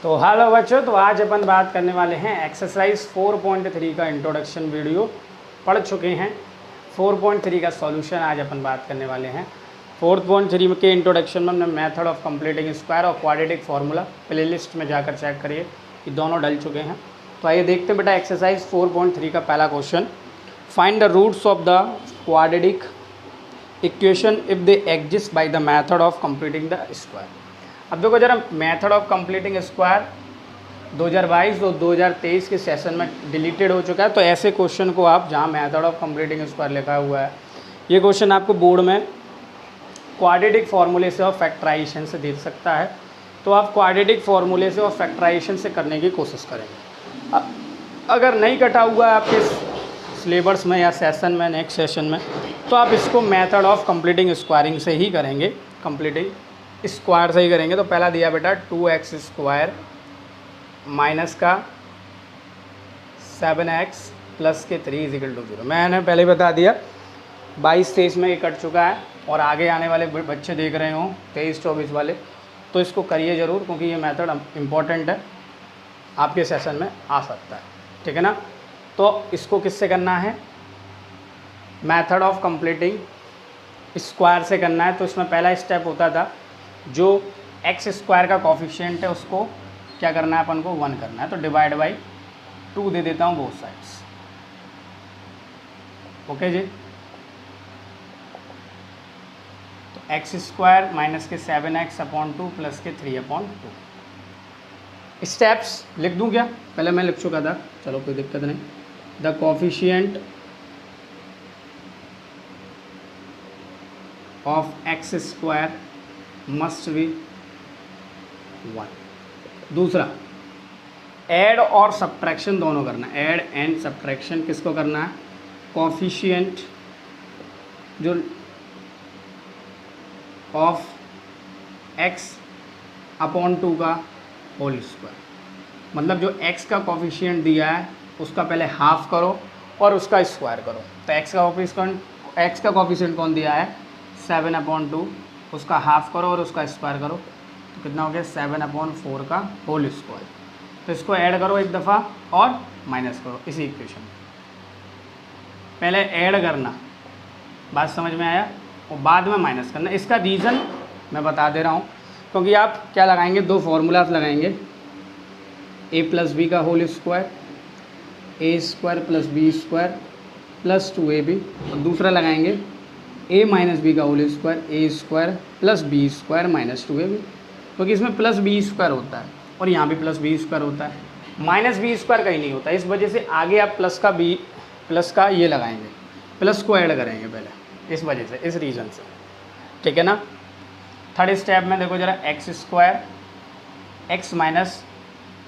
तो हेलो बच्चों, तो आज अपन बात करने वाले हैं एक्सरसाइज 4.3 का इंट्रोडक्शन वीडियो पढ़ चुके हैं। 4.3 का सॉल्यूशन आज अपन बात करने वाले हैं। 4.3 के इंट्रोडक्शन में हमने मेथड ऑफ कंप्लीटिंग स्क्वायर और क्वाड्रेटिक फार्मूला प्लेलिस्ट में जाकर चेक करिए, ये दोनों डल चुके हैं। तो आइए देखते हैं बेटा एक्सरसाइज 4.3 का पहला question. Find the roots of the quadratic equation if they exist by the method of completing the square. अब देखो जरा, मेथड ऑफ कंप्लीटिंग स्क्वायर 2022 और 2023 के सेशन में डिलीटेड हो चुका है। तो ऐसे क्वेश्चन को आप जहाँ मेथड ऑफ कंप्लीटिंग स्क्वायर लिखा हुआ है, ये क्वेश्चन आपको बोर्ड में क्वाड्रेटिक फार्मूले से और फैक्टराइजेशन से दे सकता है। तो आप क्वाड्रेटिक फार्मूले से और फैक्टराइजेशन से करने की कोशिश करेंगे। अगर नहीं कटा हुआ है आपके सिलेबस में या सेशन में, नेक्स्ट सेशन में, तो आप इसको मेथड ऑफ कंप्लीटिंग स्क्वायरिंग से ही करेंगे, कंप्लीटिंग स्क्वायर से ही करेंगे। तो पहला दिया बेटा 2x स्क्वायर माइनस का 7x प्लस के 3 = 0। मैंने पहले ही बता दिया 22-23 में ये कट चुका है और आगे आने वाले बच्चे देख रहे हो 23-24 वाले, तो इसको करिए ज़रूर, क्योंकि ये मेथड इम्पॉर्टेंट है, आपके सेशन में आ सकता है। ठीक है ना। तो इसको किससे करना है? मेथड ऑफ कंप्लीटिंग स्क्वायर से करना है। तो इसमें पहला स्टेप होता था, जो एक्स स्क्वायर का कॉफिशिएंट है उसको क्या करना है, अपन को 1 करना है। तो डिवाइड बाई 2 दे देता हूँ बोथ साइड्स। ओके जी। तो एक्स स्क्वायर माइनस के 7x/2 प्लस के 3/2। स्टेप्स लिख दूँ क्या? पहले मैं लिख चुका था, चलो कोई दिक्कत नहीं। The coefficient of x square must be 1। दूसरा, ऐड और सब्ट्रैक्शन दोनों करना है। ऐड एंड सब्ट्रैक्शन किसको करना है? कॉफिशिएंट जो ऑफ x/2 का होल स्क्वायर, मतलब जो x का कॉफिशिएंट दिया है उसका पहले हाफ करो और उसका स्क्वायर करो। तो x का कॉफिशिएंट कौन दिया है? 7/2, उसका हाफ करो और उसका स्क्वायर करो, तो कितना हो गया? 7/4 का होल स्क्वायर। तो इसको ऐड करो एक दफ़ा और माइनस करो इसी इक्वेशन में। पहले ऐड करना, बात समझ में आया, और बाद में माइनस करना। इसका रीज़न मैं बता दे रहा हूँ, क्योंकि आप क्या लगाएंगे, 2 फॉर्मूलाज लगाएंगे, a + b का whole square, a² + b² + 2ab, और दूसरा लगाएंगे a - b का whole square, a² + b² - 2ab, क्योंकि इसमें प्लस b² होता है और यहाँ भी प्लस b² होता है, माइनस b² कहीं नहीं होता। इस वजह से आगे आप प्लस का ये लगाएंगे, प्लस को ऐड करेंगे पहले, इस वजह से, इस रीज़न से। ठीक है ना। थर्ड स्टेप में देखो जरा, x² x -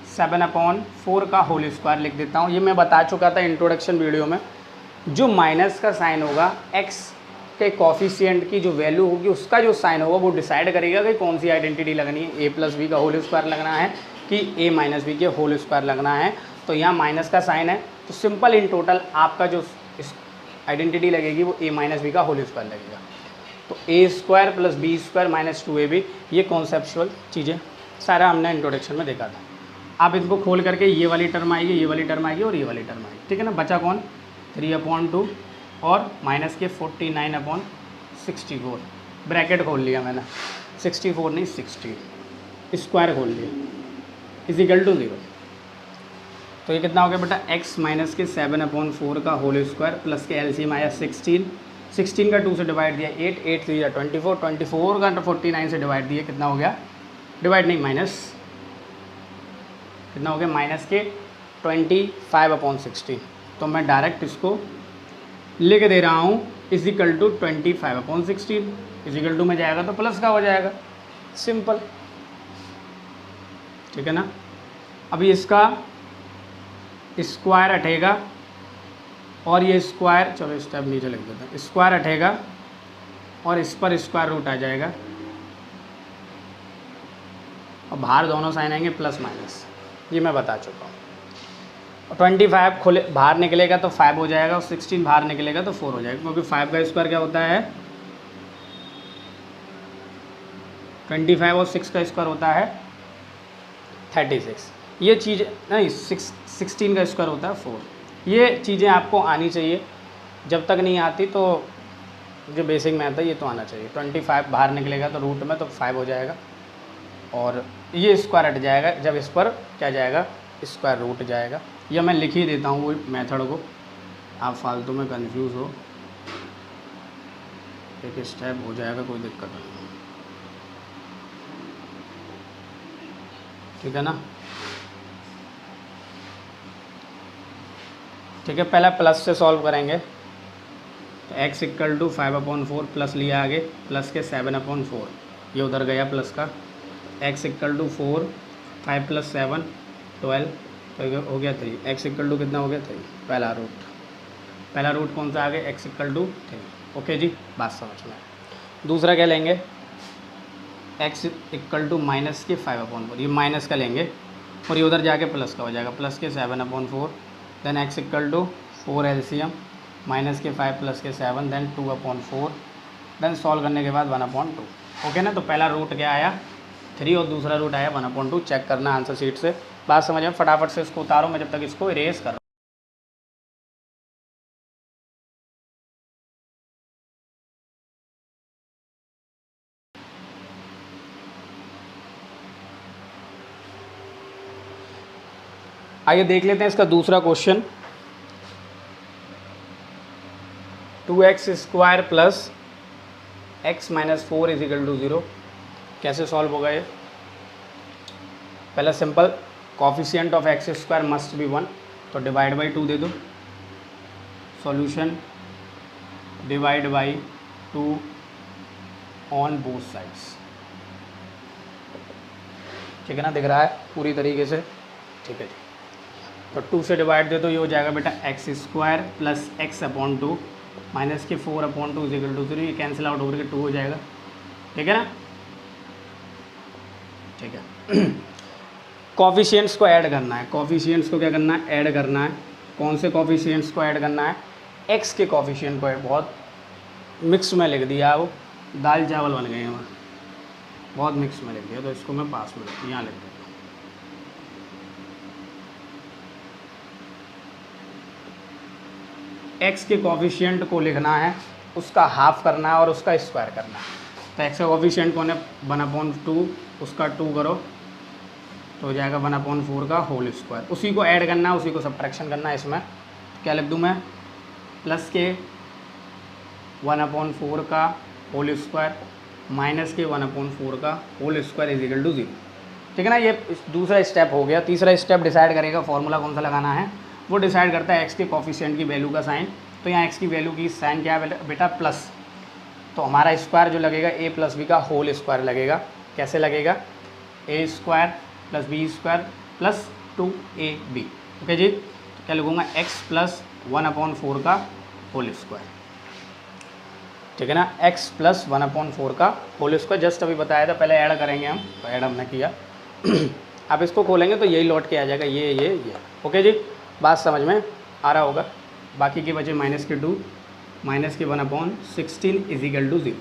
7/4 का होल स्क्वायर लिख देता हूँ। ये मैं बता चुका था इंट्रोडक्शन वीडियो में। जो माइनस का साइन होगा, x के कॉफिशिएंट की जो वैल्यू होगी, उसका जो साइन होगा वो डिसाइड करेगा कि कौन सी आइडेंटिटी लगनी है, a + b का होल स्क्वायर लगना है कि a - b के होल स्क्वायर लगना है। तो यहाँ माइनस का साइन है, तो सिंपल इन टोटल आपका जो आइडेंटिटी लगेगी वो a - b का होल स्क्वायर लगेगा। तो a² + b² - 2ab, ये कॉन्सेप्चुअल चीज़ें सारा हमने इंट्रोडक्शन में देखा था। आप इनको खोल करके ये वाली टर्म आएगी, ये वाली टर्म आएगी और ये वाली टर्म आएगी। ठीक है ना। बचा कौन? 3/2 और माइनस के 49/64, ब्रैकेट खोल लिया मैंने, 64 नहीं 60, स्क्वायर खोल लिया, = 0। तो ये कितना हो गया बेटा? x माइनस के 7/4 का होल स्क्वायर प्लस के एलसीएम आया 16 का 2 से डिवाइड दिया 8, 8 3 या 24 का 49 से डिवाइड दिया, कितना हो गया? डिवाइड नहीं, माइनस, कितना हो गया? माइनस के 25/16। तो मैं डायरेक्ट इसको लिख दे रहा हूँ = 25/16, = में जाएगा तो प्लस का हो जाएगा, सिंपल। ठीक है ना। अभी इसका स्क्वायर हटेगा और ये स्क्वायर, चलो स्टेप नीचे लिख देते हैं, स्क्वायर हटेगा और इस पर स्क्वायर रूट आ जाएगा और बाहर दोनों साइन आएंगे प्लस माइनस, ये मैं बता चुका हूँ। 25 खुले बाहर निकलेगा तो 5 हो जाएगा और 16 बाहर निकलेगा तो 4 हो जाएगा, क्योंकि 5 का स्क्वायर क्या होता है? 25 और 6 का स्क्वायर होता है 36। ये चीज़ नहीं, 16 का स्क्वायर होता है 4। ये चीज़ें आपको आनी चाहिए, जब तक नहीं आती तो जो बेसिक मैथ है ये तो आना चाहिए। 25 बाहर निकलेगा तो रूट में तो 5 हो जाएगा, और ये स्क्वायर हट जाएगा जब इस पर क्या जाएगा, स्क्वायर रूट जाएगा। या मैं लिख ही देता हूँ वो मेथड को, आप फालतू में कंफ्यूज हो, एक स्टेप हो जाएगा, कोई दिक्कत नहीं, ठीक है ना। ठीक है, पहला प्लस से सॉल्व करेंगे तो x इक्वल टू 5/4 प्लस लिया आगे, प्लस के 7/4, ये उधर गया प्लस का। x इक्वल टू 4, 5 + 7 12, तो हो गया 3। x इक्वल टू कितना हो गया 3, पहला रूट कौन सा आ गया, x इक्वल टू 3। ओके जी, बात समझ में। दूसरा क्या लेंगे, x इक्वल टू माइनस के 5/4, ये माइनस का लेंगे और ये उधर जाके प्लस का हो जाएगा, प्लस के 7/4। Then x equal to 4 LCM, minus के 5 प्लस के 7, देन 2/4, देन सॉल्व करने के बाद 1/2। ओके ना। तो पहला रूट क्या आया 3 और दूसरा रूट आया 1/2। चेक करना आंसर शीट से। बात समझ में, फटाफट से इसको उतारो, मैं जब तक इसको इरेज कर रहा हूँ। आइए देख लेते हैं इसका दूसरा क्वेश्चन। 2x² plus x - 4 = 0। कैसे सॉल्व होगा ये? पहला simple, coefficient of x² must be 1, तो डिवाइड बाई 2 दे दो। Solution divide by 2 on both sides. ठीक है ना, दिख रहा है पूरी तरीके से? ठीक है जी। तो 2 से डिवाइड दे तो ये हो जाएगा बेटा x² प्लस x/2 माइनस के 4/2 = 0। ये कैंसिल आउट होकर के 2 हो जाएगा। ठीक है ना, ठीक है। कॉफिशिएंट्स को ऐड करना है। कॉफिशिएंट्स को क्या करना है, ऐड करना है। कौन से कॉफिशिएंट्स को ऐड करना है, x के कॉफिशिएंट को। बहुत मिक्स में लिख दिया, वो दाल चावल बन गए हैं, बहुत मिक्स में लिख दिया, तो इसको मैं पास में यहाँ लिख देता हूँ। x के कॉफिशिएंट को लिखना है, उसका हाफ करना है और उसका स्क्वायर करना है। तो x का कॉफिशिएंट कौन है, 1/2, उसका 2 करो तो हो जाएगा 1/4 का होल स्क्वायर। उसी को ऐड करना है, उसी को सब्ट्रैक्शन करना है। इसमें क्या लिख दूँ मैं, प्लस के 1/4 का होल स्क्वायर माइनस के 1/4 का होल स्क्वायर = 0। ठीक है ना, ये दूसरा स्टेप हो गया। तीसरा स्टेप डिसाइड करेगा फॉर्मूला कौन सा लगाना है, वो डिसाइड करता है x के कॉफिशिएंट की वैल्यू का साइन। तो यहाँ x की वैल्यू की साइन क्या है बेटा, प्लस। तो हमारा स्क्वायर जो लगेगा a + b का होल स्क्वायर लगेगा। कैसे लगेगा, a² + b² + 2ab। ओके जी, तो क्या लिखूँगा, x + 1/4 का होल स्क्वायर। ठीक है ना, x + 1/4 का होल स्क्वायर। जस्ट अभी बताया था, पहले ऐड करेंगे हम, तो ऐड हमने किया। आप इसको खोलेंगे तो यही लौट के आ जाएगा, ये। ओके जी, बात समझ में आ रहा होगा। बाकी के बचे -2 माइनस के 1/16 = 0।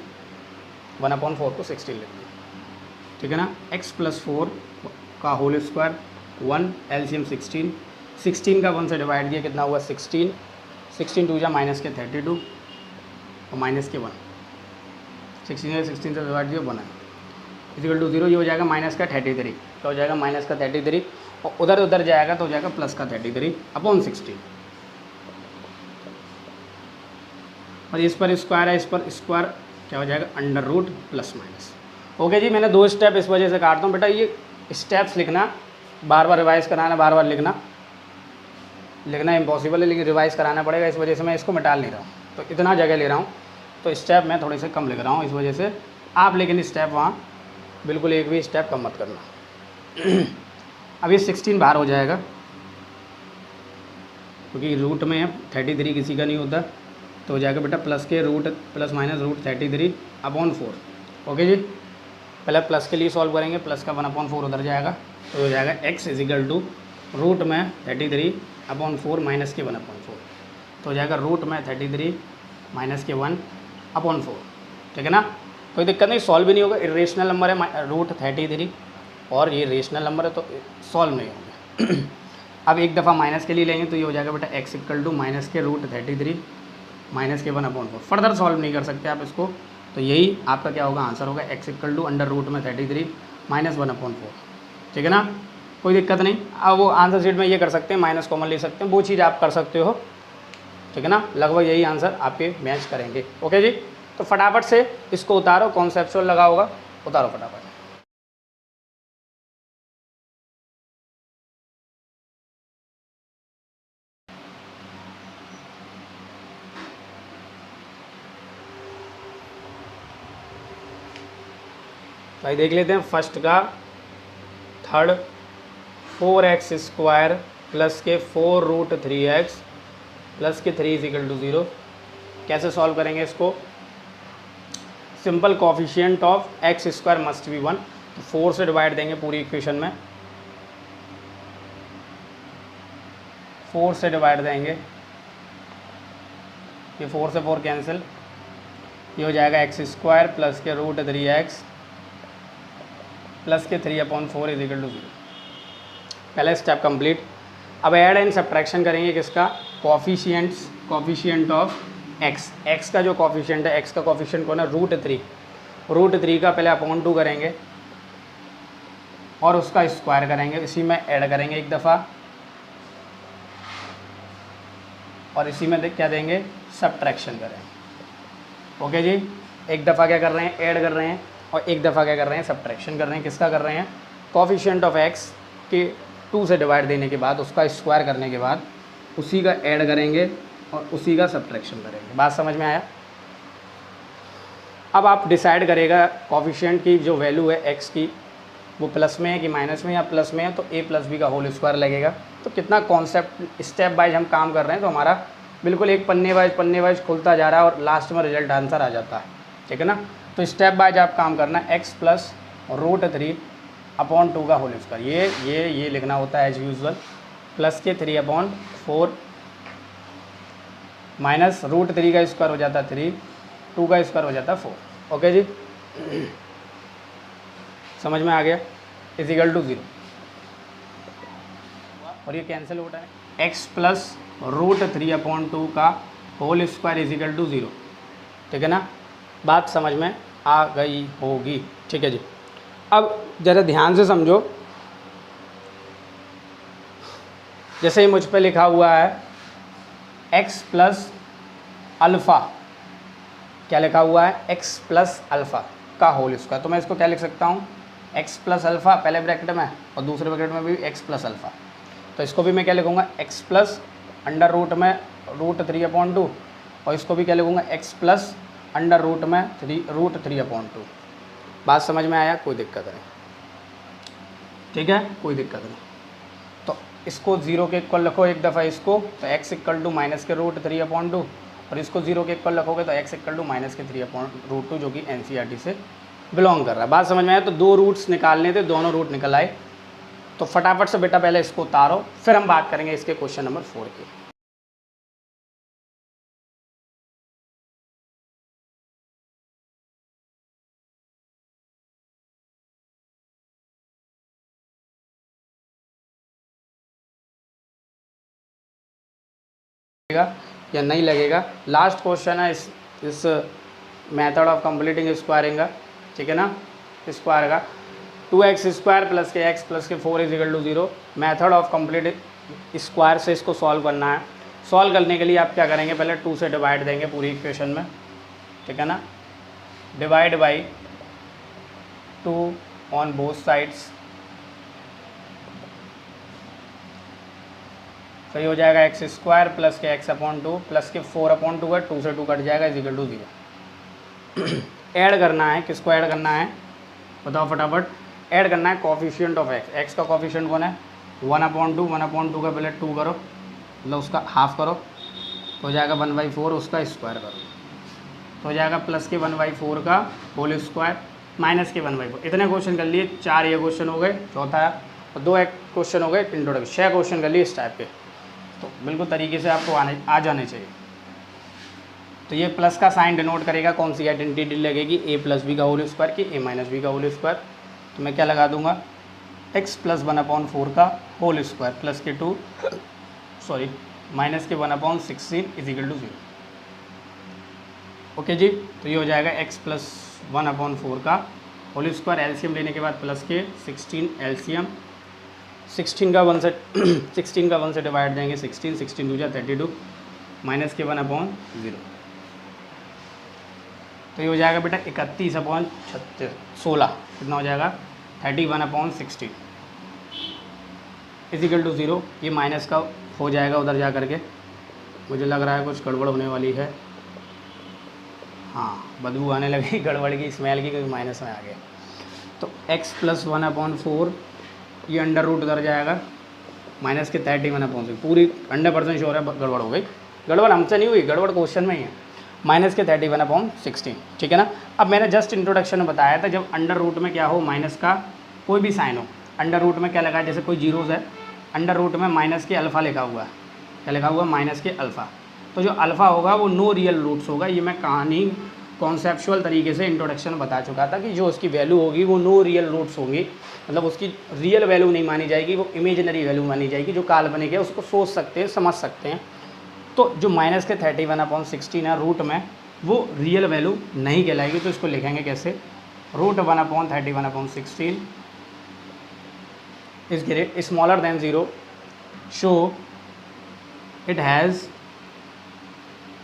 1/4 को 16 लिख दिया। ठीक है ना, x + 4 का होल स्क्वायर 1 एलसीएम 16 का 1 से डिवाइड दिया, कितना हुआ 16। 16 2 माइनस के 32 और माइनस के 1। 16 से डिवाइड दिया 1 = 0। ये हो जाएगा माइनस का 33। क्या हो जाएगा, माइनस का 33, और उधर जाएगा तो हो जाएगा प्लस का 33/16। और इस पर स्क्वायर है, इस पर स्क्वायर क्या हो जाएगा, √ +-। ओके जी, मैंने 2 स्टेप इस वजह से काटता हूँ बेटा। ये स्टेप्स लिखना, बार बार रिवाइज़ कराना, बार बार लिखना इम्पॉसिबल है, लेकिन रिवाइज़ कराना पड़ेगा। इस वजह से मैं इसको मिटा नहीं रहा हूँ, तो इतना जगह ले रहा हूँ, तो स्टेप मैं थोड़े से कम लिख रहा हूँ इस वजह से। आप लेकिन स्टेप वहाँ बिल्कुल एक भी स्टेप कम मत करना। अब ये 16 बाहर हो जाएगा, क्योंकि रूट में 33 किसी का नहीं होता, तो हो जाएगा बेटा प्लस के रूट ±√33/4। ओके जी, पहले प्लस के लिए सॉल्व करेंगे, प्लस का 1/4 उधर जाएगा, तो हो जाएगा x = रूट में 33/4 माइनस के 1/4, तो हो जाएगा रूट में 33 माइनस के 1/4। ठीक है ना, कोई दिक्कत नहीं, सॉल्व भी नहीं होगा। इरेशनल नंबर है √33, और ये रेशनल नंबर है तो सॉल्व नहीं होंगे। अब एक दफ़ा माइनस के लिए लेंगे तो ये हो जाएगा बेटा x इक्वल टू माइनस के रूट 33 माइनस के 1/4। फर्दर सॉल्व नहीं कर सकते आप इसको, तो यही आपका क्या होगा, आंसर होगा x equal to under root में 33 माइनस 1/4। ठीक है ना, कोई दिक्कत नहीं। अब वो आंसर शीट में ये कर सकते हैं, माइनस कॉमन ले सकते हैं, वो चीज़ आप कर सकते हो। ठीक है ना, लगभग यही आंसर आपके मैच करेंगे। ओके जी, तो फटाफट से इसको उतारो, कॉन्सेप्चुअल लगा होगा, उतारो फटाफट। भाई देख लेते हैं फर्स्ट का, थर्ड 4x² प्लस के 4√3x प्लस के 3 इक्वल टू 0। कैसे सॉल्व करेंगे इसको? Simple coefficient of x² must be 1, तो 4 से डिवाइड देंगे पूरी इक्वेशन में, 4 से डिवाइड देंगे, ये 4 से 4 कैंसिल, ये हो जाएगा x² प्लस के √3x प्लस के 3/4 इज इक्वल टू 0। पहला स्टेप कंप्लीट। अब ऐड एंड सब्ट्रैक्शन करेंगे किसका? कोफिशिएंट ऑफ x का जो कोफिशिएंट है, x का कोफिशिएंट कौन है? √3 का पहले अपॉन 2 करेंगे और उसका स्क्वायर करेंगे, इसी में ऐड करेंगे एक दफ़ा, और इसी में क्या देंगे? सब्ट्रैक्शन करेंगे। ओके जी, एक दफ़ा क्या कर रहे हैं? ऐड कर रहे हैं, और एक दफ़ा क्या कर रहे हैं? सब्ट्रैक्शन कर रहे हैं। किसका कर रहे हैं? कोफिशिएंट ऑफ x के 2 से डिवाइड देने के बाद, उसका स्क्वायर करने के बाद उसी का ऐड करेंगे और उसी का सब्ट्रैक्शन करेंगे। बात समझ में आया? अब आप डिसाइड करेगा कोफिशिएंट की जो वैल्यू है x की, वो प्लस में है कि माइनस में, या प्लस में है तो a प्लस बी का होल स्क्वायर लगेगा। तो कितना कॉन्सेप्ट स्टेप वाइज हम काम कर रहे हैं, तो हमारा बिल्कुल एक पन्ने वाइज खुलता जा रहा है और लास्ट में रिजल्ट आंसर आ जाता है। ठीक है ना, तो स्टेप वाइज आप काम करना है। x प्लस √3/2 का होल स्क्वायर, ये लिखना होता है एज यूजुअल, प्लस के 3/4 माइनस √3 का स्क्वायर हो जाता है 3, 2 का स्क्वायर हो जाता है 4। ओके जी, समझ में आ गया? इज इक्वल टू 0, और ये कैंसिल होता है। x प्लस √3/2 का whole square is equal to 0। ठीक है ना, बात समझ में आ गई होगी। ठीक है जी, अब ज़रा ध्यान से समझो। जैसे ही मुझ पे लिखा हुआ है x प्लस अल्फ़ा, क्या लिखा हुआ है? x प्लस अल्फ़ा का होल स्क्वायर, तो मैं इसको क्या लिख सकता हूँ? x प्लस अल्फ़ा पहले ब्रैकेट में और दूसरे ब्रैकेट में भी x प्लस अल्फ़ा, तो इसको भी मैं क्या लिखूँगा? x प्लस अंडर रूट में √3/2, और इसको भी क्या लिखूँगा? x प्लस अंडर रूट में √3/2। बात समझ में आया? कोई दिक्कत नहीं? ठीक है, कोई दिक्कत नहीं। तो इसको 0 के इक्वल रखो एक दफ़ा इसको, तो x इक्वल टू माइनस के √3/2, और इसको 0 के इक्वल रखोगे तो x इक्वल टू माइनस के 3/√2, जो कि NCERT से बिलोंग कर रहा है। बात समझ में आया? तो 2 रूट्स निकालने थे, दोनों रूट निकल आए। तो फटाफट से बेटा पहले इसको उतारो, फिर हम बात करेंगे इसके क्वेश्चन नंबर 4 की। या नहीं लगेगा, लास्ट क्वेश्चन है इस मेथड ऑफ कंप्लीटिंग स्क्वायरिंग का। ठीक है ना, स्क्वायर का 2x² प्लस के x प्लस के 4 is equal to 0। Method of complete square से इसको सॉल्व करना है। सॉल्व करने के लिए आप क्या करेंगे? पहले 2 से डिवाइड देंगे पूरी इक्वेशन में। ठीक है ना, divide by 2 on both sides, तो ये हो जाएगा x² प्लस के x/2 प्लस के 4/2 है, 2 से 2 कट जाएगा, इज इक्वल टू 0। ऐड करना है, किसको ऐड करना है बताओ फटाफट? ऐड करना है कोफिशिएंट ऑफ x का कोफिशिएंट कौन है? 1/2, 1/2 का पहले 2 करो, मतलब उसका हाफ करो, तो हो जाएगा 1/4, उसका स्क्वायर करो, तो हो जाएगा प्लस के 1/4 का होल स्क्वायर माइनस के 1/4। इतने क्वेश्चन कर लिए, 4 ये क्वेश्चन हो गए, चौथा और 2 एक क्वेश्चन हो गए इंट्रोडक्शन, 6 क्वेश्चन कर लिए इस टाइप के। तो बिल्कुल तरीके से आपको आ जाने चाहिए। तो ये प्लस का साइन डिनोट करेगा कौन सी आइडेंटिटी लगेगी? a प्लस बी का होल स्क्वायर की a माइनस बी का होल स्क्वायर। तो मैं क्या लगा दूंगा? एक्स प्लस 1/4 का होल स्क्वायर प्लस के 2 सॉरी माइनस के 1/16 इज इक्वल टू 0। ओके जी, तो ये हो जाएगा एक्स प्लस 1/4 का होल स्क्वायर, एलसीएम लेने के बाद प्लस के 16 एलसीएम 16 का 1 से 16 का 1 से डिवाइड देंगे 16 16 2 32 माइनस के 1/0। तो ये हो जाएगा बेटा 31/16 कितना हो जाएगा 31/16 इजिकल टू 0। ये माइनस का हो जाएगा उधर जा करके, मुझे लग रहा है कुछ गड़बड़ होने वाली है। हाँ, बदबू आने लगी गड़बड़ की, स्मेल की, क्योंकि माइनस में आ गया। तो x प्लस 1/4 ये अंडर रूट उधर जाएगा माइनस के 31/6 पूरी 100% श्योर है गड़बड़ हो गई। गड़बड़ हमसे नहीं हुई, गड़बड़ क्वेश्चन में ही है। माइनस के 31/16 ठीक है ना। अब मैंने जस्ट इंट्रोडक्शन में बताया था जब अंडर रूट में क्या हो माइनस का कोई भी साइन हो, अंडर रूट में क्या लगा है, जैसे कोई जीरोज़ है, अंडर रूट में माइनस के अल्फ़ा लिखा हुआ है, क्या लिखा हुआ है माइनस के अल्फ़ा। तो जो अल्फ़ा होगा वो नो रियल रूट्स होगा। ये मैं कहानी कॉन्सेप्चुअल तरीके से इंट्रोडक्शन में बता चुका था कि जो उसकी वैल्यू होगी वो नो रियल रूट्स होंगी, मतलब उसकी रियल वैल्यू नहीं मानी जाएगी, वो इमेजिनरी वैल्यू मानी जाएगी, जो काल्पनिक है उसको सोच सकते हैं, समझ सकते हैं। तो जो माइनस के 31/16 है रूट में, वो रियल वैल्यू नहीं कहलाएगी। तो इसको लिखेंगे कैसे, root 1/31/16 is great smaller than 0 show it has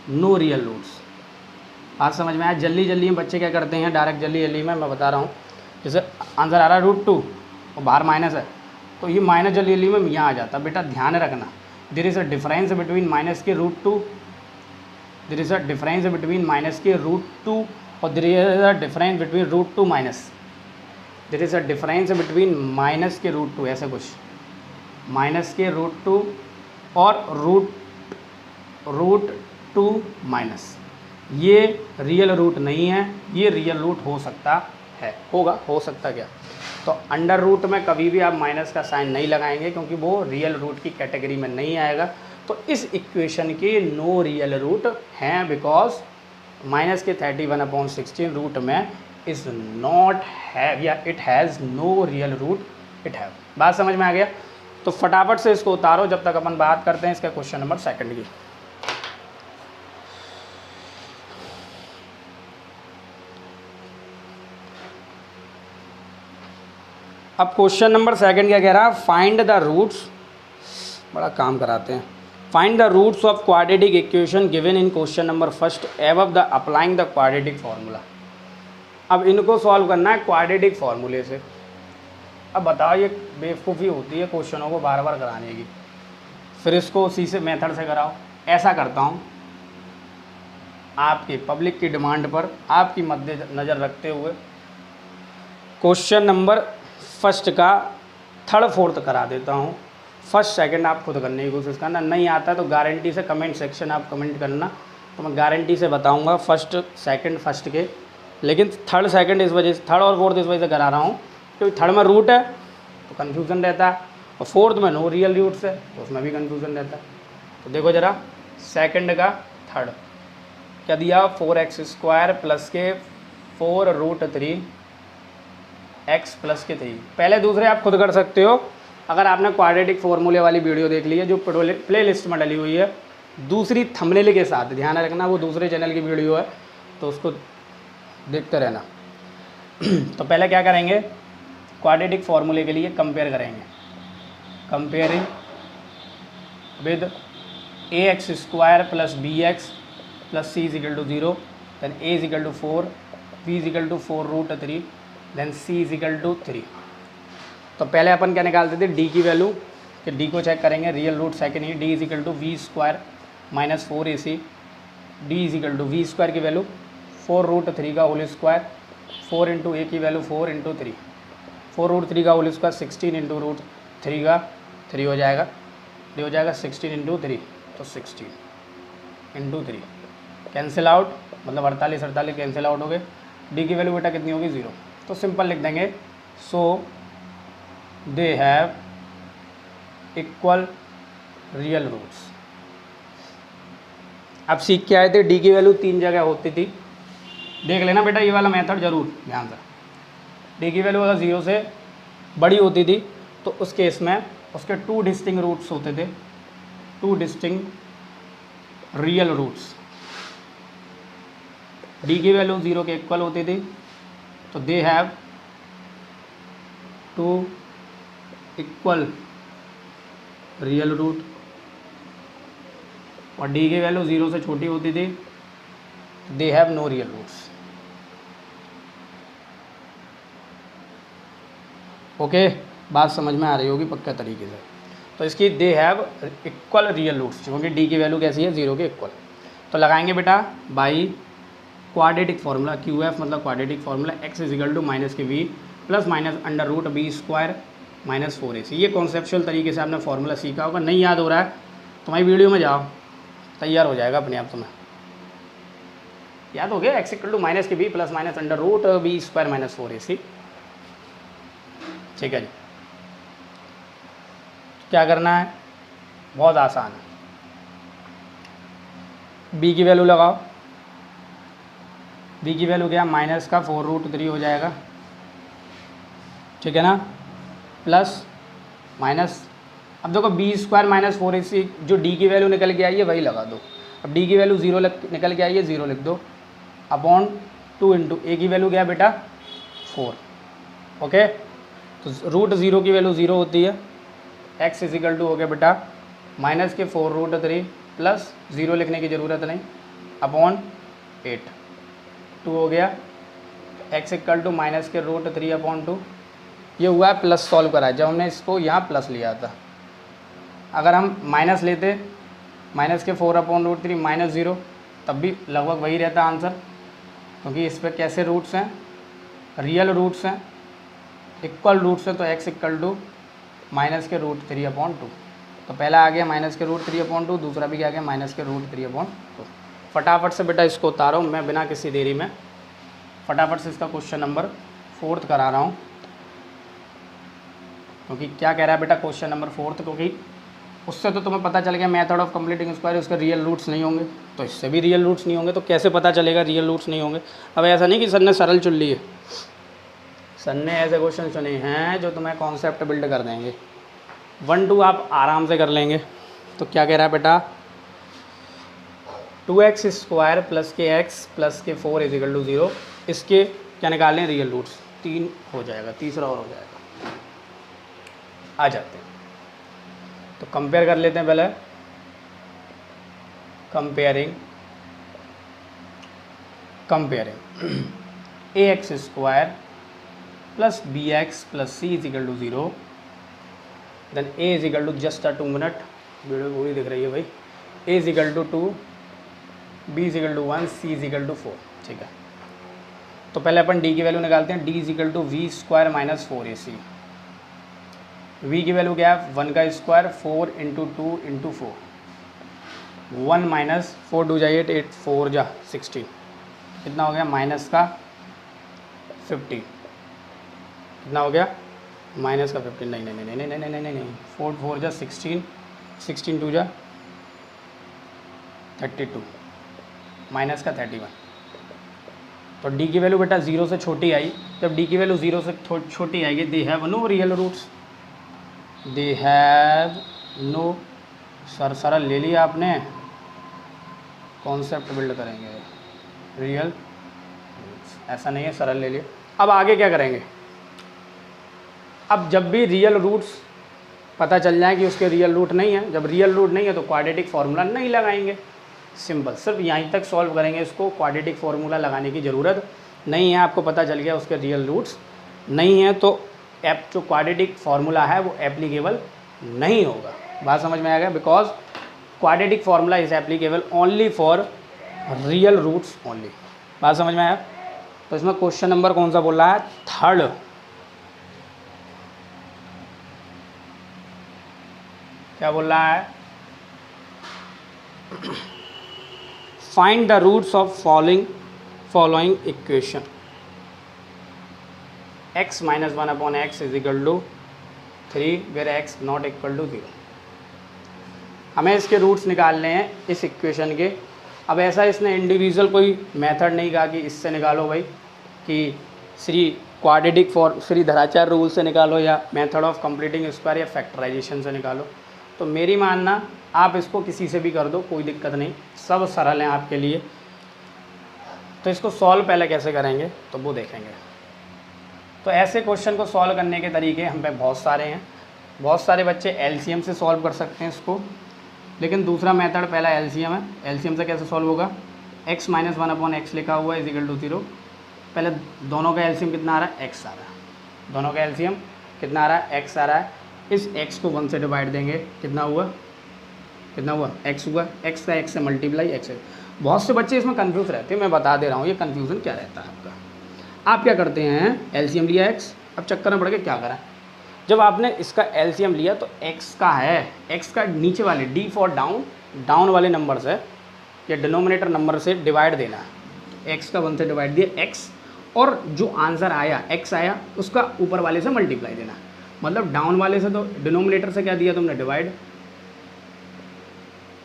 no real roots. बात समझ में आया। जल्दी जल्दी में बच्चे क्या करते हैं, डायरेक्ट जल्दी जल्दी में मैं बता रहा हूँ, जैसे आंसर आ रहा है √2 और बाहर माइनस है, तो ये माइनस जल्दी जल्दी में यहाँ आ जाता है। बेटा ध्यान रखना, there is a difference between minus के √2, there is a difference between minus के √2 और there is a difference between √2 minus, there is a difference between minus के √2, ऐसे कुछ माइनस के √2 और √2 माइनस। ये रियल रूट नहीं है, ये रियल रूट हो सकता है, होगा, हो सकता क्या। तो अंडर रूट में कभी भी आप माइनस का साइन नहीं लगाएंगे क्योंकि वो रियल रूट की कैटेगरी में नहीं आएगा। तो इस इक्वेशन के नो रियल रूट हैं बिकॉज माइनस के 31/16 रूट में इज़ नॉट हैव या it has no real root, it have. बात समझ में आ गया। तो फटाफट से इसको उतारो जब तक अपन बात करते हैं इसका क्वेश्चन नंबर 2 की। अब क्वेश्चन नंबर 2 क्या कह रहा है, फाइंड द रूट्स, बड़ा काम कराते हैं, find the roots of quadratic equation given in question number 1 above the applying the quadratic formula. अब इनको सॉल्व करना है क्वाड्रेटिक फार्मूले से। अब बताओ, ये बेवकूफ़ी होती है क्वेश्चनों को बार बार कराने की, फिर इसको उसी से मेथड से कराओ। ऐसा करता हूँ, आपके पब्लिक की डिमांड पर आपकी मद्देनज़र रखते हुए क्वेश्चन नंबर 1 का 3rd 4th करा देता हूँ। 1st 2nd आप खुद करने की कोशिश करना, नहीं आता तो गारंटी से कमेंट सेक्शन आप कमेंट करना, तो मैं गारंटी से बताऊँगा 1st 2nd 1st के। लेकिन 3rd 2nd इस वजह से, 3rd और 4th इस वजह से करा रहा हूँ क्योंकि 3rd में रूट है तो कन्फ्यूज़न रहता है, और 4th में नो रियल रूट्स है तो उसमें भी कन्फ्यूज़न रहता है। तो देखो ज़रा 2nd का 3rd क्या दिया, 4x² प्लस के 4√3 x प्लस के 3। पहले दूसरे आप खुद कर सकते हो अगर आपने क्वाड्रेटिक फार्मूले वाली वीडियो देख ली है जो प्ले लिस्ट में डली हुई है दूसरी थंबनेल के साथ, ध्यान रखना वो दूसरे चैनल की वीडियो है तो उसको देखते रहना। तो पहले क्या करेंगे, क्वाड्रेटिक फार्मूले के लिए कंपेयर करेंगे, comparing with ax² plus bx plus c is equal to 0, then a is equal to 4, b is equal to 4√3, then c is equal to 3। तो पहले अपन क्या निकालते थे, d की वैल्यू, कि d को चेक करेंगे, रियल रूट सेकंड ही, d is equal to v² minus 4ac, d is equal to v² की वैल्यू 4√3 का होल स्क्वायर, 4 इंटू a की वैल्यू 4 इंटू 3, 4√3 का होल स्क्वायर 16 इंटू √3 का 3 हो जाएगा, ये हो जाएगा 16 इंटू 3, तो 16 इंटू 3 कैंसिल आउट, मतलब 48 कैंसिल आउट हो गए। डी की वैल्यू बेटा कितनी होगी, 0। तो सिंपल लिख देंगे, so they have equal real roots. अब सीख के आए थे डी की वैल्यू 3 जगह होती थी, देख लेना बेटा ये वाला मेथड जरूर ध्यान से। डी की वैल्यू अगर 0 से बड़ी होती थी तो उस केस में उसके 2 डिस्टिंक्ट रूट्स होते थे, 2 डिस्टिंक्ट रियल रूट्स। डी की वैल्यू 0 के इक्वल होती थी, तो they have 2 equal real root, और डी की वैल्यू 0 से छोटी होती थी, they have no real roots. Okay, बात समझ में आ रही होगी पक्का तरीके से। तो इसकी they have equal real roots, क्योंकि डी की वैल्यू कैसी है, 0 के इक्वल। तो लगाएंगे बेटा by quadratic formula, Q F मतलब quadratic formula, x is equal to minus के B plus minus under root B square minus 4ac। ये कॉन्सेप्चुअल तरीके से आपने फार्मूला सीखा होगा, नहीं याद हो रहा है तो हमारी वीडियो में जाओ, तैयार हो जाएगा अपने आप। तुम्हें याद हो गया, एक्स इक्वल टू माइनस के b plus minus under root B square minus 4ac। ठीक है जी, क्या करना है, बहुत आसान है। बी की वैल्यू लगाओ, बी की वैल्यू क्या, माइनस का 4√3 हो जाएगा, ठीक है ना, प्लस माइनस, अब देखो बी स्क्वायर माइनस 4ac, जो डी की वैल्यू निकल के आई है वही लगा दो। अब डी की वैल्यू 0 निकल के आई है, 0 लिख दो, अपॉन 2 इंटू ए की वैल्यू क्या है बेटा 4। ओके, तो रूट 0 की वैल्यू 0 होती है, एक्स इजिकल टू हो गया बेटा माइनस के 4√3 प्लस 0 लिखने की ज़रूरत नहीं, अपॉन 8, 2 हो गया, एक्स इक्वल टू माइनस के √3 अपॉन 2। ये हुआ है प्लस सॉल्व करा है, जब हमने इसको यहाँ प्लस लिया था। अगर हम माइनस लेते, माइनस के 4/√3 माइनस 0, तब भी लगभग वही रहता आंसर, क्योंकि इस पर कैसे रूट्स हैं, रियल रूट्स हैं, इक्वल रूट्स हैं। तो एक्स इक्वल टू माइनस के √3/2। तो पहला आ गया माइनस के √3/2, दूसरा भी क्या आ गया माइनस के √3/2। फटाफट से बेटा इसको उतारो, मैं बिना किसी देरी में फटाफट से इसका क्वेश्चन नंबर 4 करा रहा हूँ। क्योंकि क्या कह रहा है बेटा क्वेश्चन नंबर 4, क्योंकि उससे तो तुम्हें पता चल गया मेथड ऑफ कंप्लीटिंग स्क्वायर, उसके रियल रूट्स नहीं होंगे, तो इससे भी रियल रूट्स नहीं होंगे, तो कैसे पता चलेगा रियल रूट्स नहीं होंगे। अब ऐसा नहीं कि सर ने सरल चुन लिए, सर ने ऐसे क्वेश्चन चुने हैं जो तुम्हें कॉन्सेप्ट बिल्ड कर देंगे। 1 2 आप आराम से कर लेंगे। तो क्या कह रहा है बेटा, 2x स्क्वायर प्लस के एक्स प्लस के 4 इजिकल टू 0, इसके क्या निकालें रियल रूट्स, 3 हो जाएगा, तीसरा और हो जाएगा। आ जाते हैं, तो कंपेयर कर लेते हैं पहले, comparing ax square plus bx plus c is equal to 0, then a is equal to, just 2 minute, video पूरी दिख रही है भाई, a is equal to 2, b is equal to 1, c is equal to 4। ठीक है, तो पहले अपन d की वैल्यू निकालते हैं, d is equal to we square minus 4ac। v की वैल्यू क्या है, 1 का स्क्वायर 4 इंटू 2 इंटू 4, 1 माइनस 4 2 8 8 4 जा 16, कितना हो गया माइनस का 50, कितना हो गया माइनस का 15, नहीं नहीं नहीं नहीं नहीं नहीं नहीं नहीं 4 4 जा 16, 16 2 जा 32, माइनस का 31। तो d की वैल्यू बेटा 0 से छोटी आई, जब d की वैल्यू 0 से छोटी आएगी, they have no real roots, they have no, सरल ले लिया आपने, कॉन्सेप्ट बिल्ड करेंगे, रियल ऐसा नहीं है, सरल ले लिया। अब आगे क्या करेंगे, अब जब भी रियल रूट्स पता चल जाए कि उसके रियल रूट नहीं है, जब रियल रूट नहीं है तो क्वाड्रेटिक फार्मूला नहीं लगाएंगे, सिंपल, सिर्फ यहीं तक सॉल्व करेंगे इसको, क्वाड्रेटिक फार्मूला लगाने की ज़रूरत नहीं है। आपको पता चल गया उसके रियल रूट्स नहीं है, तो जो क्वाड्रेटिक फार्मूला है वो एप्लीकेबल नहीं होगा। बात समझ में आ गया, because quadratic formula is applicable only for real roots only. बात समझ में आया। तो इसमें क्वेश्चन नंबर कौन सा बोल रहा है, 3rd, क्या बोल रहा है, find the roots of following equation, x minus 1 upon x is equal to 3 where x not equal to 0। हमें इसके रूट्स निकालने हैं इस इक्वेशन के। अब ऐसा इसने इंडिविजुअल कोई मेथड नहीं कहा कि इससे निकालो भाई कि 3 क्वाड्रेटिक फॉर श्रीधराचार्य रूल से निकालो या मेथड ऑफ कंप्लीटिंग स्क्वायर या फैक्टराइजेशन से निकालो। तो मेरी मानना आप इसको किसी से भी कर दो, कोई दिक्कत नहीं, सब सरल हैं आपके लिए। तो इसको सॉल्व पहले कैसे करेंगे तो वो देखेंगे। तो ऐसे क्वेश्चन को सॉल्व करने के तरीके हम पे बहुत सारे हैं। बहुत सारे बच्चे एलसीएम से सॉल्व कर सकते हैं इसको, लेकिन दूसरा मेथड पहला एलसीएम है। एलसीएम से कैसे सॉल्व होगा, x माइनस 1/x लिखा हुआ है इजिकल टू 0। पहले दोनों का एलसीएम कितना आ रहा है, x आ रहा है। दोनों का एलसीएम कितना आ रहा है, x आ रहा है। इस x को 1 से डिवाइड देंगे, कितना हुआ, x हुआ। x का x से मल्टीप्लाई x है। बहुत से बच्चे इसमें कंफ्यूज रहते हैं, मैं बता दे रहा हूँ ये कन्फ्यूज़न क्या रहता है आपका। आप क्या करते हैं, एलसीएम लिया x, अब चक्कर में पड़ के क्या करा, जब आपने इसका एलसीएम लिया तो x का है, x का नीचे वाले d फॉर डाउन वाले नंबर से या डिनोमिनेटर नंबर से डिवाइड देना है। x का 1 से डिवाइड दिया x, और जो आंसर आया x आया उसका ऊपर वाले से मल्टीप्लाई देना। मतलब डाउन वाले से तो डिनोमिनेटर से क्या दिया तुमने, डिवाइड,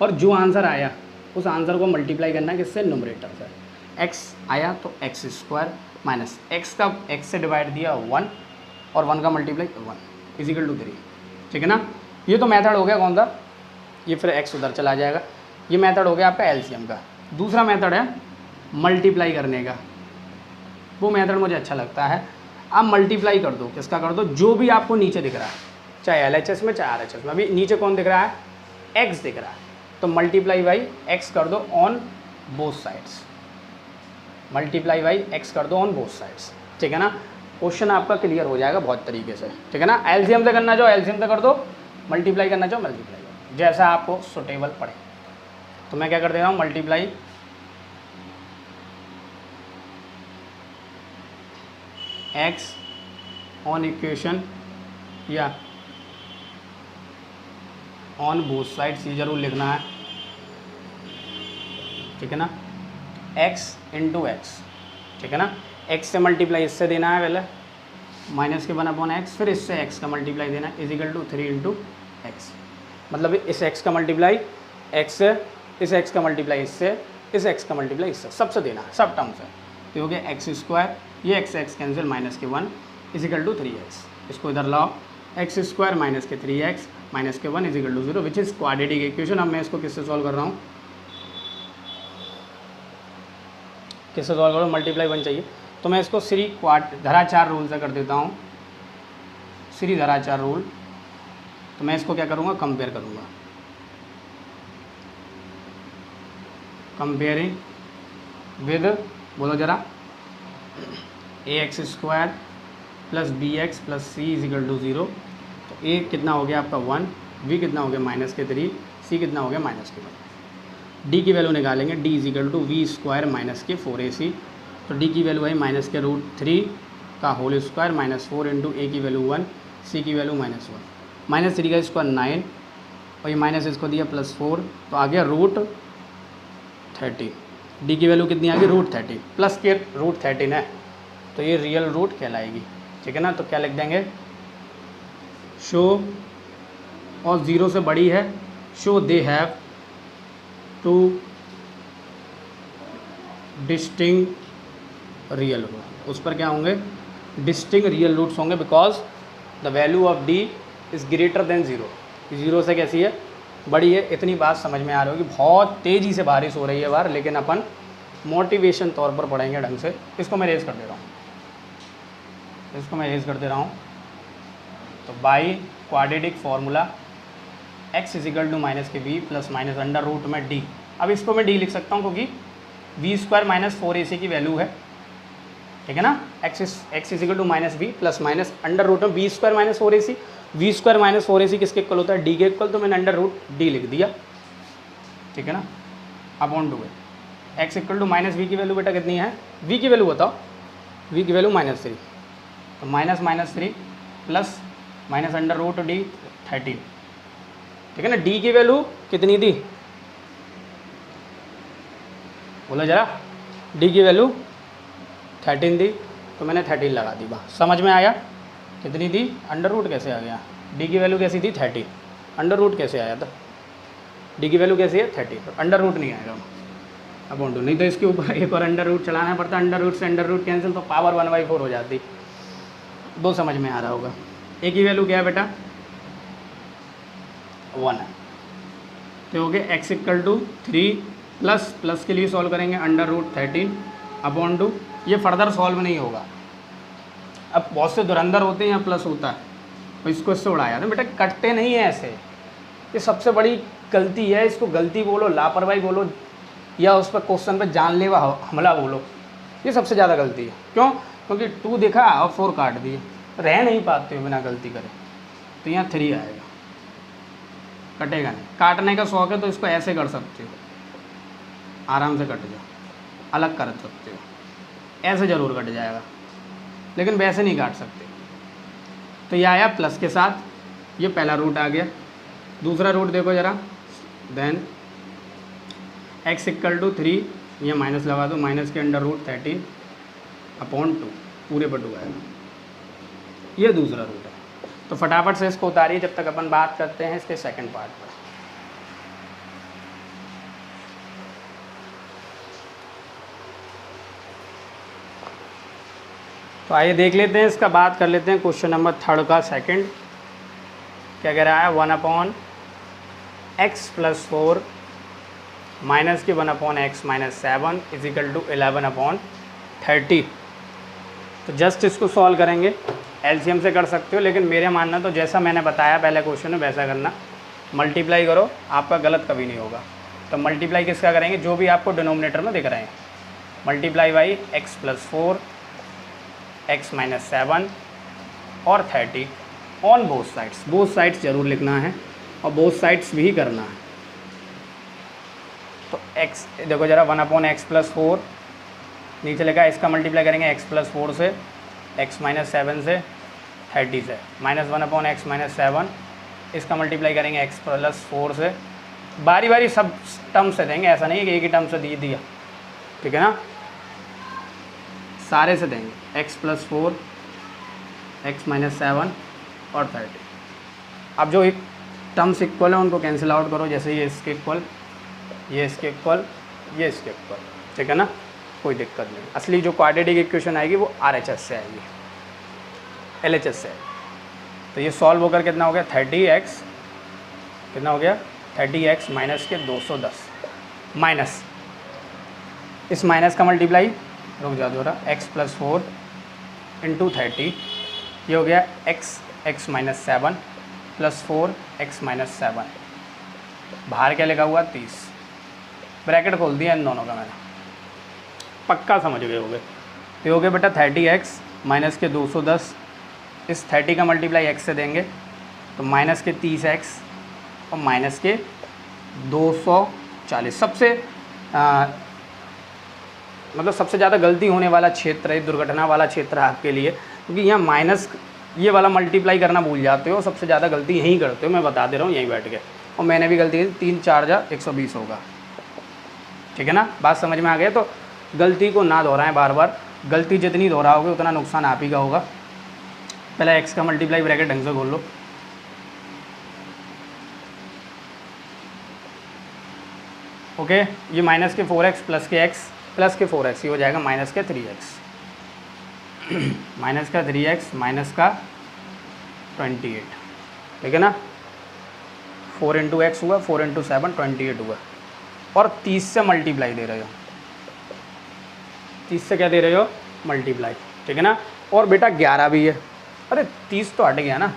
और जो आंसर आया उस आंसर को मल्टीप्लाई करना है किससे, न्यूमरेटर से। x आया तो x स्क्वायर माइनस x का x से डिवाइड दिया 1 और 1 का मल्टीप्लाई 1 इजिकल टू 3। ठीक है ना। ये तो मेथड हो गया कौन सा, ये फिर x उधर चला जाएगा। ये मेथड हो गया आपका एलसीएम का। दूसरा मेथड है मल्टीप्लाई करने का, वो मेथड मुझे अच्छा लगता है। आप मल्टीप्लाई कर दो, किसका कर दो, जो भी आपको नीचे दिख रहा है, चाहे एलएचएस में चाहे आरएचएस में। अभी नीचे कौन दिख रहा है, x दिख रहा है, तो मल्टीप्लाई बाई x कर दो on both sides. Multiply by x कर दो ऑन बोथ साइड्स। ठीक है ना। क्वेश्चन आपका क्लियर हो जाएगा बहुत तरीके से। ठीक है ना। एलसीएम से करना चाहो एलसीएम से कर दो, मल्टीप्लाई करना चाहो मल्टीप्लाई कर दो, जैसा आपको सुटेबल पड़े। तो मैं क्या कर दे रहा हूँ, मल्टीप्लाई x ऑन इक्वेशन या ऑन बोथ साइड्स, ये जरूर लिखना है। ठीक है ना। x इंटू एक्स, ठीक है ना। x से मल्टीप्लाई इससे देना है पहले, माइनस के 1/x, फिर इससे x का मल्टीप्लाई देना है इजिकल टू 3 इंटू एक्स। मतलब इस x का मल्टीप्लाई x से, इस x का मल्टीप्लाई इससे, इस x का मल्टीप्लाई इससे, सबसे देना है, सब टर्म से। तो हो गया x स्क्वायर, ये x कैंसिल, माइनस के 1 इजिकल टू 3x। इसको इधर लाओ, x स्क्वायर माइनस के 3x माइनस के 1 is equal to 0, which is quadratic equation. अब मैं इसको किससे सॉल्व कर रहा हूँ, किससे सॉल्व कर रहा हूँ, मल्टीप्लाई 1 चाहिए तो मैं इसको श्रीधराचार्य रूल से कर देता हूँ, श्रीधराचार्य रूल। तो मैं इसको क्या करूँगा, कंपेयर करूँगा, कंपेयरिंग विद, बोलो जरा, ax square plus bx plus C is equal to 0। तो a कितना हो गया आपका 1, v कितना हो गया माइनस के 3, c कितना हो गया माइनस के 1। d की वैल्यू निकालेंगे, d is equal to we square minus के 4ac। तो d की वैल्यू है माइनस के √3 का whole square minus 4 into a की वैल्यू 1, c की वैल्यू -1, -3 का स्क्वायर 9, और ये माइनस इसको दिया +4, तो आ गया √30। d की वैल्यू कितनी आ गई, √30, प्लस के √13 है, तो ये रियल रूट कहलाएगी। ठीक है ना। तो क्या लिख देंगे, शो, और 0 से बड़ी है, so they have 2 distinct real root. उस पर क्या होंगे, डिस्टिंक्ट रियल रूट्स होंगे, because the value of d is greater than 0। 0 से कैसी है, बड़ी है। इतनी बात समझ में आ रही होगी। बहुत तेज़ी से बारिश हो रही है बाहर, लेकिन अपन मोटिवेशन तौर पर पढ़ेंगे ढंग से। इसको मैं रेज कर दे रहा हूँ, इसको मैं रेज कर दे रहा हूँ। तो by quadratic formula x is equal to minus के v plus minus under root में d। अब इसको मैं d लिख सकता हूँ क्योंकि v स्क्वायर माइनस 4ac की वैल्यू है। ठीक है ना। x is equal to minus v plus minus under root में v square minus 4ac। v square minus 4ac किसके इक्वल होता है, d के इक्वल, तो मैंने अंडर रूट d लिख दिया। ठीक है ना। Upon 2 x equal to minus v की वैल्यू बेटा कितनी है, v की वैल्यू बताओ, v की वैल्यू -3, तो -3 plus minus under root d 13। ठीक है ना। d की वैल्यू कितनी थी, बोलो जरा, d की वैल्यू 13 थी, तो मैंने 13 लगा दी। बस समझ में आया, कितनी थी, अंडर रूट कैसे आ गया, d की वैल्यू कैसी थी 30, अंडर रूट कैसे आया था, d की वैल्यू कैसी है 30, तो अंडर रूट नहीं आएगा अपॉन 2, नहीं तो इसके ऊपर एक और अंडर रूट चलाना पड़ता, अंडर रूट से अंडर रूट कैंसिल, तो पावर 1/4 हो जाती। 2 समझ में आ रहा होगा। एक की वैल्यू क्या है बेटा 1 है, तो हो गया x इक्वल टू 3 प्लस के लिए सॉल्व करेंगे √13 अपॉन 2। ये फर्दर सॉल्व नहीं होगा। अब बहुत से धुरंधर होते हैं, यहाँ प्लस होता है तो इसको इससे उड़ाया तो बेटा कटते नहीं है ऐसे। ये सबसे बड़ी गलती है, इसको गलती बोलो, लापरवाही बोलो, या उस पर क्वेश्चन पे जानलेवा हमला बोलो, ये सबसे ज़्यादा गलती है। क्यों? क्योंकि 2 देखा और 4 काट दिए, रह नहीं पाते हो बिना गलती करे। तो यहाँ 3 आएगा, कटेगा नहीं। काटने का शौक है तो इसको ऐसे कर सकते हो, आराम से कट जाओ, अलग कर सकते हो, ऐसे ज़रूर कट जाएगा, लेकिन वैसे नहीं काट सकते। तो ये आया प्लस के साथ, ये पहला रूट आ गया। दूसरा रूट देखो ज़रा, देन x इक्वल टू 3, ये माइनस लगा दो, माइनस के √13 अपॉन 2, पूरे पर 2 आएगा। ये दूसरा रूट है। तो फटाफट से इसको उतारिए जब तक अपन बात करते हैं इसके सेकंड पार्ट पर। तो आइए देख लेते हैं, इसका बात कर लेते हैं क्वेश्चन नंबर 3 का सेकंड। क्या कह रहा है 1/x + 4 माइनस के 1/x - 7 = 11/30। तो जस्ट इसको सॉल्व करेंगे, एलसीएम से कर सकते हो, लेकिन मेरे मानना तो जैसा मैंने बताया पहले क्वेश्चन में वैसा करना। मल्टीप्लाई करो, आपका गलत कभी नहीं होगा। तो मल्टीप्लाई किसका करेंगे, जो भी आपको डिनोमिनेटर में दिख रहे हैं, मल्टीप्लाई बाई x + 4 x - 7 और 30 on both sides. Both sides ज़रूर लिखना है और बोथ साइड्स भी करना है। तो x देखो ज़रा 1/x + 4 नीचे लिखा है, इसका मल्टीप्लाई करेंगे x + 4 से, x - 7 से, 30 से, -1/x - 7 इसका मल्टीप्लाई करेंगे x + 4 से। बारी बारी सब टर्म से देंगे, ऐसा नहीं है कि एक ही टर्म से दिया, ठीक है ना, सारे से देंगे। x + 4 x - 7 और 30। अब जो एक टर्म्स इक्वल है उनको कैंसिल आउट करो, जैसे ये इसके इक्वल, ये इसके इक्वल, ये इसके इक्वल, ठीक है ना, कोई दिक्कत नहीं। असली जो क्वाड्रेटिक इक्वेशन आएगी वो RHS से आएगी, LHS से आएगी। तो ये सॉल्व होकर कितना हो गया 30x, कितना हो गया 30x माइनस के 210 माइनस इस माइनस का मल्टीप्लाई, रुक जा दो रहा, x + 4 × 30, ये हो गया x - 7 + 4 x - 7, बाहर क्या लिखा हुआ 30, ब्रैकेट खोल दिया इन दोनों का मैंने, पक्का समझ गए होगे। तो हो गया बेटा 30x माइनस के 210, इस 30 का मल्टीप्लाई x से देंगे तो माइनस के 30x और माइनस के 240। सबसे मतलब सबसे ज़्यादा गलती होने वाला क्षेत्र है, दुर्घटना वाला क्षेत्र है आपके लिए, क्योंकि यहाँ माइनस ये वाला मल्टीप्लाई करना भूल जाते हो, सबसे ज़्यादा गलती यहीं करते हो, मैं बता दे रहा हूँ यहीं बैठ के, और मैंने भी गलती की, 3 4 जा 120 होगा, ठीक है ना, बात समझ में आ गया। तो गलती को ना दोहराएं बार बार, गलती जितनी दोहराओगे उतना नुकसान आप ही का होगा। पहले x का मल्टीप्लाई ब्रैकेट ढंग से खोल लो, ओके, ये माइनस के 4x प्लस के x प्लस के 4x, ये हो जाएगा माइनस के 3x, माइनस का 3x माइनस का 28, ठीक है ना, 4 × x हुआ, 4 × 7 28 हुआ, और 30 से मल्टीप्लाई दे रहे हो, 30 से क्या दे रहे हो मल्टीप्लाई, ठीक है ना। और बेटा 11 भी है, अरे 30 तो हट गया ना,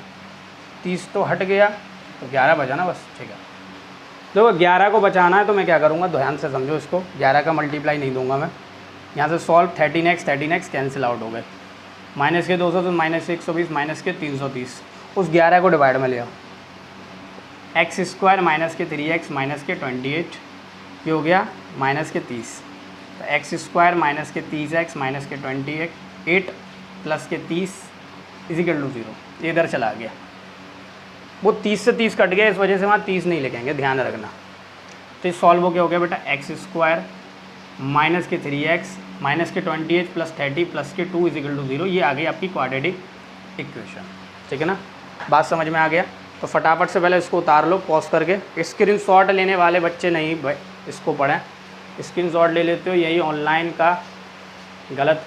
30 तो हट गया, तो 11 बचा ना बस, ठीक है। देखो 11 को बचाना है तो मैं क्या करूँगा, ध्यान से समझो इसको, 11 का मल्टीप्लाई नहीं दूंगा मैं, यहाँ से सॉल्व 13x कैंसिल आउट हो गए, माइनस के 200 तो माइनस 120, माइनस के 330, उस 11 को डिवाइड में ले आओ, x² माइनस के 3x माइनस के 28, ये हो गया माइनस के 30, तो x² माइनस के 30x माइनस के 28 प्लस के 30 = 0, ये इधर चला गया, वो 30 से 30 कट गया, इस वजह से वहाँ 30 नहीं लिखेंगे, ध्यान रखना। तो ये सॉल्व हो गया बेटा x² माइनस के 3x माइनस के 28 प्लस 30 प्लस के 2 = 0, ये आ गई आपकी क्वाड्रेटिक इक्वेशन, ठीक है ना, बात समझ में आ गया। तो फटाफट से पहले इसको उतार लो पॉज करके, स्क्रीनशॉट लेने वाले बच्चे नहीं इसको पढ़ें, स्क्रीनशॉट ले लेते हो, यही ऑनलाइन का गलत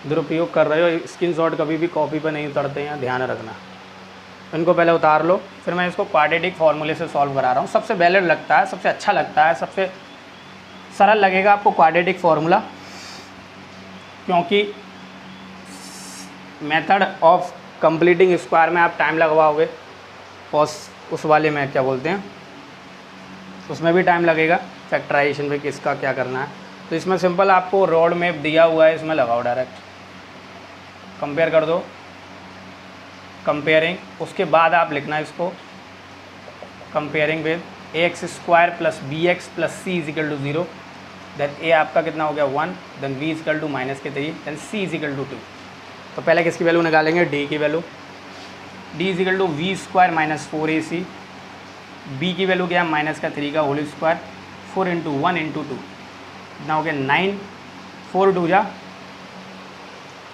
दुरुपयोग कर रहे हो, स्क्रीनशॉट कभी भी कॉपी पर नहीं उतरते हैं, ध्यान रखना। इनको पहले उतार लो, फिर मैं इसको क्वाड्रेटिक फार्मूले से सॉल्व करा रहा हूँ। सबसे वैलिड लगता है, सबसे अच्छा लगता है, सबसे सरल लगेगा आपको क्वाड्रेटिक फार्मूला, क्योंकि मेथड ऑफ कंप्लीटिंग स्क्वायर में आप टाइम लगवाओगे और उस वाले में क्या बोलते हैं, उसमें भी टाइम लगेगा फैक्टराइजेशन में किसका क्या करना है। तो इसमें सिंपल आपको रोड मैप दिया हुआ है, इसमें लगाओ डायरेक्ट, कंपेयर कर दो, कंपेयरिंग, उसके बाद आप लिखना है इसको comparing with ax square plus B X plus C is equal to 0, then A आपका कितना हो गया 1, then b is equal to -3, then c is equal to 2। तो पहले किसकी वैल्यू निकालेंगे, d की value, d is equal to we square minus 4ac, b की वैल्यू क्या है -3 का होल स्क्वायर, 4 इंटू 1 इंटू 2 कितना हो गया 9, 4 2 जा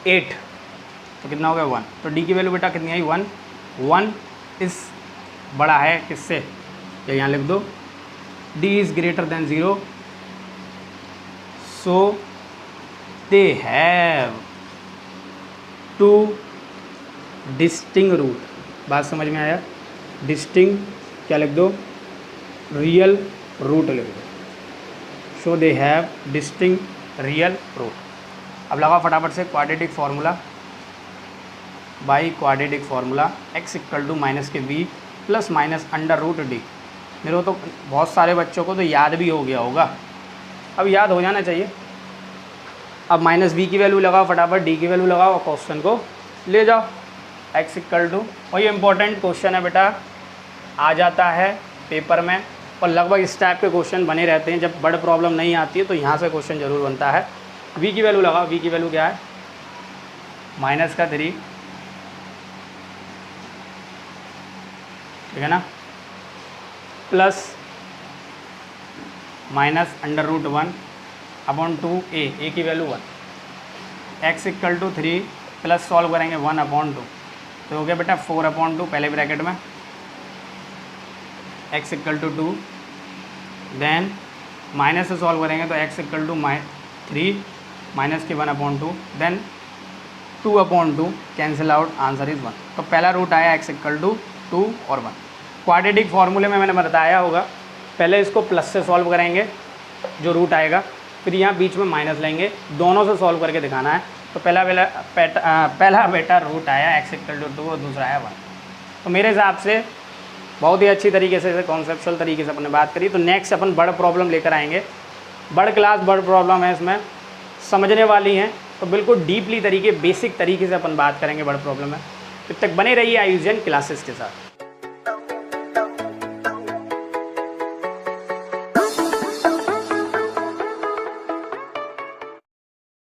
8, तो कितना हो गया 1। तो d की वैल्यू बेटा कितनी आई 1, 1 इस बड़ा है किससे, या यहाँ लिख दो d is greater than 0, so they have 2 distinct root. बात समझ में आया, डिस्टिंग क्या लिख दो, रियल रूट लिख दो, so they have distinct real root. अब लगाओ फटाफट से quadratic formula, by quadratic formula x equal to minus के b plus minus under root D. मेरे को तो बहुत सारे बच्चों को तो याद भी हो गया होगा, अब याद हो जाना चाहिए। अब माइनस b की वैल्यू लगाओ फटाफट, d की वैल्यू लगाओ और क्वेश्चन को ले जाओ, x इक्वल टू, और ये इंपॉर्टेंट क्वेश्चन है बेटा, आ जाता है पेपर में, और लगभग इस टाइप के क्वेश्चन बने रहते हैं। जब बड़ प्रॉब्लम नहीं आती है तो यहाँ से क्वेश्चन जरूर बनता है। v की वैल्यू लगाओ, v की वैल्यू क्या है -3, ठीक है ना, plus minus under root 1 upon 2 a की value 1, x equal to 3 plus solve करेंगे 1 अपॉन 2, तो हो गया बेटा 4 अपॉन 2 पहले ब्रैकेट में, x equal to 2, then minus से सॉल्व करेंगे तो x इक्वल टू 3 माइनस के 1 upon 2, then 2 upon 2 cancel out, answer is 1। तो पहला रूट आया x इक्वल टू 2 और 1। क्वाड्रेटिक फार्मूले में मैंने बताया होगा, पहले इसको प्लस से सॉल्व करेंगे जो रूट आएगा, फिर यहाँ बीच में माइनस लेंगे, दोनों से सॉल्व करके दिखाना है। तो पहला बेटा रूट आया x इक्वल टू 2 और दूसरा आया 1। तो मेरे हिसाब से बहुत ही अच्छी तरीके से कॉन्सेप्चुअल तरीके से अपने बात करी। तो नेक्स्ट अपन बड़ प्रॉब्लम लेकर आएंगे, बड़ क्लास बड़ प्रॉब्लम है, इसमें समझने वाली हैं, तो बिल्कुल डीपली तरीके बेसिक तरीके से अपन बात करेंगे बड़ प्रॉब्लम है। तब तक बने रहिए आयुष्यन क्लासेस के साथ।